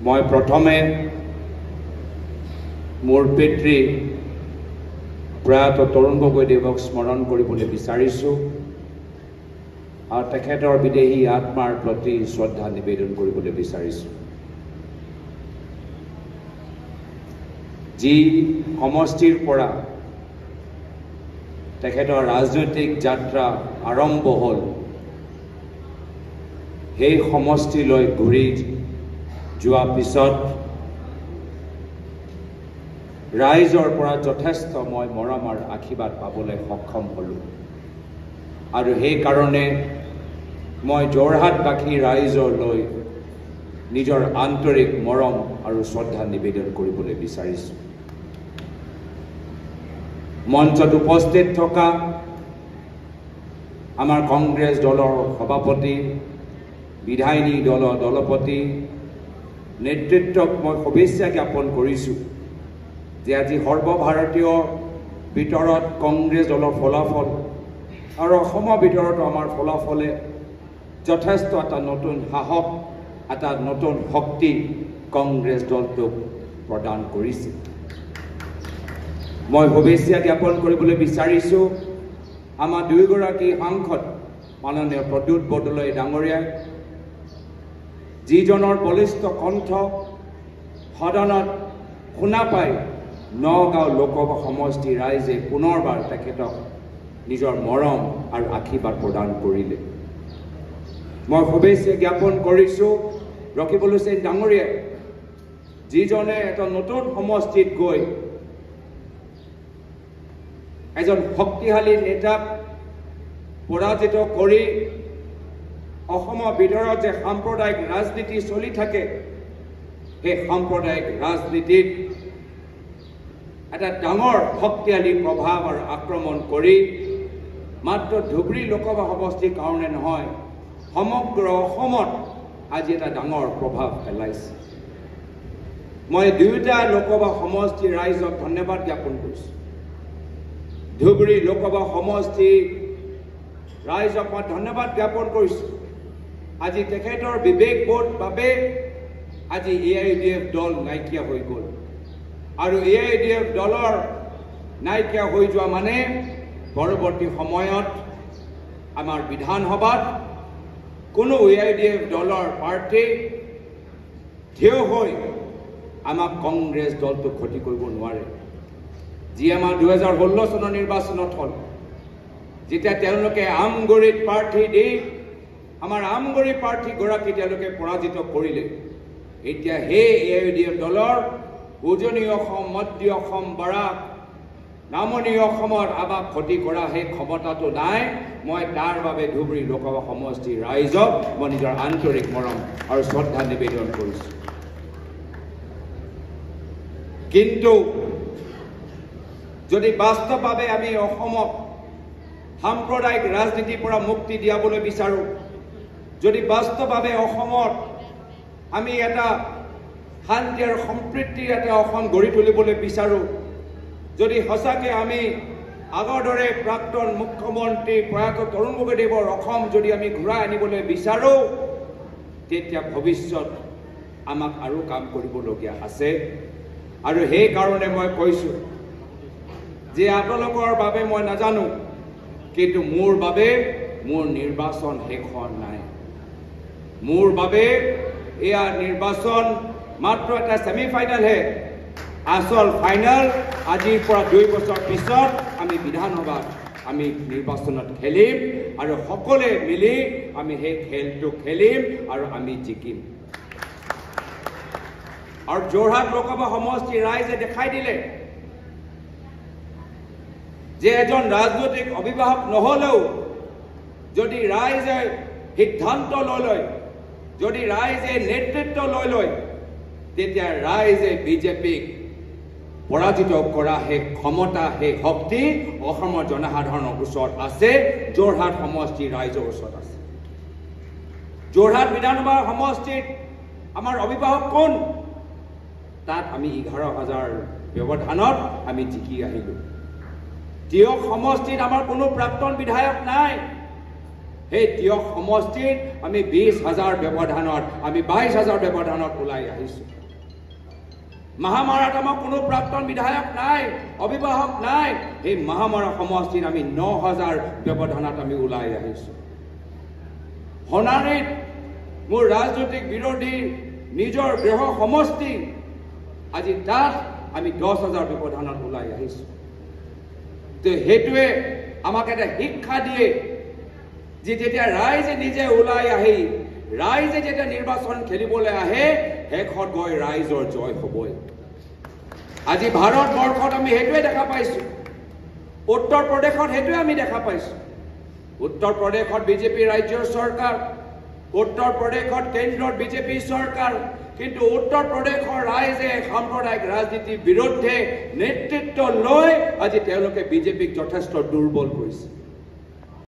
মই প্ৰথমে মোৰ পিতৃ প্ৰয়াত তৰুণ গগৈদেৱক স্মৰণ কৰিবলৈ বিচাৰিছোঁ আৰু তেখেতৰ বিদেহী আত্মাৰ প্ৰতি শ্ৰদ্ধা নিবেদন কৰিবলৈ বিচাৰিছোঁ। যি সমষ্টিৰ পৰা তেখেতৰ ৰাজনৈতিক যাত্ৰা আৰম্ভ হ'ল, সেই সমষ্টিলৈ ঘূৰি যোৱাৰ পিছত ৰাইজৰ পৰা যথেষ্ট মই মৰম আৰু আশীৰ্বাদ পাবলৈ সক্ষম হ'লোঁ আৰু সেইকাৰণে মই যোৰহাটবাসী ৰাইজলৈ নিজৰ আন্তৰিক মৰম আৰু শ্ৰদ্ধা নিবেদন কৰিবলৈ বিচাৰিছোঁ। মঞ্চত উপস্থিত থকা আমাৰ কংগ্ৰেছ দলৰ সভাপতি, বিধায়িনী দলৰ দলপতি, নেতৃত্বক মই শুভেচ্ছা জ্ঞাপন কৰিছোঁ যে আজি সৰ্বভাৰতীয় ভিতৰত কংগ্ৰেছ দলৰ ফলাফল আৰু অসমৰ ভিতৰতো আমাৰ ফলাফলে যথেষ্ট এটা নতুন সাহস, এটা নতুন শক্তি কংগ্ৰেছ দলটোক প্ৰদান কৰিছে। মই শুভেচ্ছা জ্ঞাপন কৰিবলৈ বিচাৰিছোঁ আমাৰ দুয়োগৰাকী সাংসদ মাননীয় প্ৰদ্যুৎ বৰদলৈ ডাঙৰীয়াই, যিজনৰ বলিষ্ঠ কণ্ঠ সদনত শুনা পাই নগাঁও লোকসভা সমষ্টিৰ ৰাইজে পুনৰবাৰ তেখেতক নিজৰ মৰম আৰু আশীৰ্বাদ প্ৰদান কৰিলে। মই শুভেচ্ছা জ্ঞাপন কৰিছোঁ ৰকিবুল হুছেইন ডাঙৰীয়াই, যিজনে এটা নতুন সমষ্টিত গৈ এজন শক্তিশালী নেতাক পৰাজিত কৰি অসমৰ ভিতৰত যে সাম্প্ৰদায়িক ৰাজনীতি চলি থাকে, সেই সাম্প্ৰদায়িক ৰাজনীতিত এটা ডাঙৰ শক্তিশালী প্ৰভাৱ আৰু আক্ৰমণ কৰি মাত্ৰ ধুবুৰী লোকসভা সমষ্টিৰ কাৰণে নহয়, সমগ্ৰ অসমত আজি এটা ডাঙৰ প্ৰভাৱ পেলাইছে। মই দুয়োটা লোকসভা সমষ্টিৰ ৰাইজক ধন্যবাদ জ্ঞাপন কৰিছোঁ। ধুবুৰী লোকসভা সমষ্টি ৰাইজক মই ধন্যবাদ জ্ঞাপন কৰিছোঁ। আজি তেখেতৰ বিবেকবোধ বাবে আজি AIUDF দল নাইকিয়া হৈ গ'ল আৰু AIUDF দলৰ নাইকিয়া হৈ যোৱা মানে পৰৱৰ্তী সময়ত আমাৰ বিধানসভাত কোনো AIUDF দলৰ প্ৰাৰ্থী থিয় হৈ আমাক কংগ্ৰেছ দলটোক ক্ষতি কৰিব নোৱাৰে। যি আমাৰ 2016 চনৰ নিৰ্বাচনত হ'ল, যেতিয়া তেওঁলোকে আমগুৰিত প্ৰাৰ্থী দি আমাৰ আমগুৰি প্ৰাৰ্থীগৰাকী তেওঁলোকে পৰাজিত কৰিলে, এতিয়া সেই AIUDF দলৰ উজনি অসম, মধ্য অসম, বৰাক, নামনি অসমত আমাক ক্ষতি কৰা সেই ক্ষমতাটো নাই। মই তাৰ বাবে ধুবুৰী লোকসভা সমষ্টিৰ ৰাইজক মই নিজৰ আন্তৰিক মৰম আৰু শ্ৰদ্ধা নিবেদন কৰিছোঁ। কিন্তু যদি বাস্তৱভাৱে আমি অসমক সাম্প্ৰদায়িক ৰাজনীতিৰ পৰা মুক্তি দিয়াবলৈ বিচাৰোঁ, যদি বাস্তৱভাৱে অসমত আমি এটা শান্তি আৰু সম্প্ৰীতিৰ এটা অসম গঢ়ি তুলিবলৈ বিচাৰোঁ, যদি সঁচাকৈ আমি আগৰ দৰে প্ৰাক্তন মুখ্যমন্ত্ৰী প্ৰয়াত তৰুণ গগৈদেৱৰ অসম যদি আমি ঘূৰাই আনিবলৈ বিচাৰোঁ, তেতিয়া ভৱিষ্যত আমাক আৰু কাম কৰিবলগীয়া আছে। আৰু সেইকাৰণে মই কৈছোঁ যে আপোনালোকৰ বাবে মই নাজানো, কিন্তু মোৰ বাবে মোৰ নিৰ্বাচন শেষ হোৱা নাই। মোৰ বাবে এয়া নিৰ্বাচন মাত্ৰ এটা ছেমিফাইনেলহে। আসল ফাইনেল আজিৰ পৰা 2 বছৰ পিছত আমি বিধানসভাত আমি নিৰ্বাচনত খেলিম আৰু সকলোৱে মিলি আমি সেই খেলটো খেলিম আৰু আমি জিকিম। আৰু যোৰহাট লোকসভা সমষ্টিৰ ৰাইজে দেখাই দিলে যে এজন ৰাজনৈতিক অভিভাৱক নহ'লেও যদি ৰাইজে সিদ্ধান্ত লৈ লয়, যদি ৰাইজে নেতৃত্ব লৈ লয়, তেতিয়া ৰাইজে বিজেপিক পৰাজিত কৰা সেই ক্ষমতা, সেই শক্তি অসমৰ জনসাধাৰণৰ ওচৰত আছে, যোৰহাট সমষ্টিৰ ৰাইজৰ ওচৰত আছে। যোৰহাট বিধানসভা সমষ্টিত আমাৰ অভিভাৱক কোন? তাত আমি 11,000 ব্যৱধানত আমি জিকি আহিলোঁ। তিয়ক সমষ্টিত আমাৰ কোনো প্ৰাক্তন বিধায়ক নাই। সেই তিয়ক সমষ্টিত আমি 20,000 ব্যৱধানত আমি 22,000 ব্যৱধানত ওলাই আহিছোঁ মহামাৰাত আমাৰ কোনো প্ৰাক্তন বিধায়ক নাই অভিভাৱক নাই এই মহামাৰা সমষ্টিত আমি 9,000 ব্যৱধানত আমি ওলাই আহিছোঁ হনাৰীত মোৰ ৰাজনৈতিক বিৰোধী নিজৰ গৃহ সমষ্টি আজি তাত আমি 10,000 ব্যৱধানত ওলাই আহিছোঁ তো হেতুৱে আমাক এটা শিক্ষা দিয়ে যে যেতিয়া ৰাইজে নিজে ওলাই আহি ৰাইজে যেতিয়া নিৰ্বাচন খেলিবলৈ আহে শেষত গৈ ৰাইজৰ জয় হ'বই আজি ভাৰতবৰ্ষত আমি হেতুৱে দেখা পাইছোঁ উত্তৰ প্ৰদেশত হেতুৱে আমি দেখা পাইছোঁ উত্তৰ প্ৰদেশত বিজেপি ৰাজ্যৰ চৰকাৰ উত্তৰ প্ৰদেশত কেন্দ্ৰত বিজেপি চৰকাৰ কিন্তু উত্তৰ প্ৰদেশৰ ৰাইজে সাম্প্ৰদায়িক ৰাজনীতিৰ বিৰুদ্ধে নেতৃত্ব লৈ আজি তেওঁলোকে বিজেপিক যথেষ্ট দুৰ্বল কৰিছে